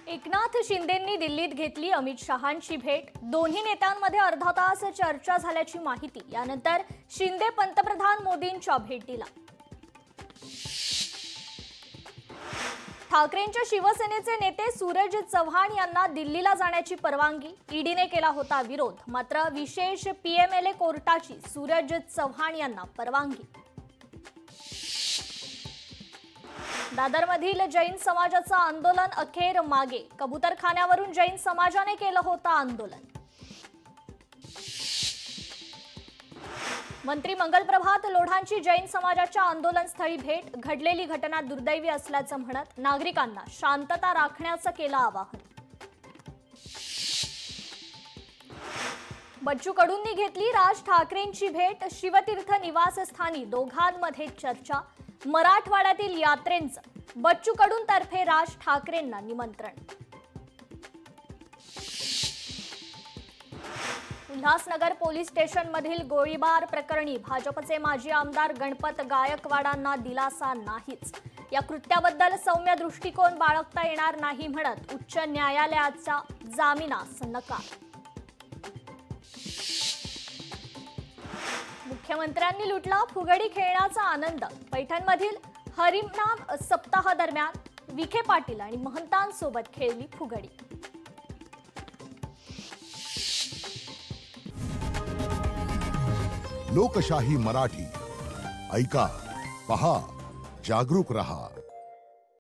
एकनाथ शिंदेंनी दिल्लीत घेतली अमित शहांची भेट। दोन्ही नेत्यांमध्ये अर्धा तास चर्चा झाल्याची माहिती। यानंतर शिंदे पंतप्रधान मोदींच्या भेटीला। ठाकरेंच्या शिवसेनेचे नेते सूरज चव्हाण यांना दिल्लीला जाण्याची परवानगी। ईडीने केला होता विरोध, मात्र विशेष पीएमएलए कोर्टाची सूरज चव्हाण यांना परवानगी। दादरमधील जैन समाजाचं आंदोलन अखेर मागे। कबूतरखान्यावरून जैन समाजाने केलं होतं आंदोलन। मंत्री मंगलप्रभात लोढांची जैन समाजाच्या आंदोलनस्थळी भेट। घडलेली घटना दुर्दैवी असल्याचं म्हणत नागरिकांना शांतता राखण्याचं केलं आवाहन। बच्चू कडूंनी घेतली राज ठाकरेंची भेट। शिवतीर्थ निवासस्थानी दोघांमध्ये चर्चा। मराठवाड्यातील यात्रेंचं बच्चू कडूंतर्फे राज ठाकरेंना निमंत्रण। उल्हासनगर पोलीस स्टेशनमधील गोळीबार प्रकरणी भाजपचे माजी आमदार गणपत गायकवाडांना दिलासा नाहीच। या कृत्याबद्दल सौम्य दृष्टिकोन बाळगता येणार नाही म्हणत उच्च न्यायालयाचा जामिनास नकार। मुख्यमंत्र्यांनी लुटला फुगडी खेळण्याचा आनंद। पैठणमधील हरिनाम सप्ताह दरम्यान विखे पाटील आणि महंतांसोबत खेळली फुगडी। लोकशाही मराठी ऐका, पहा, जागरूक रहा।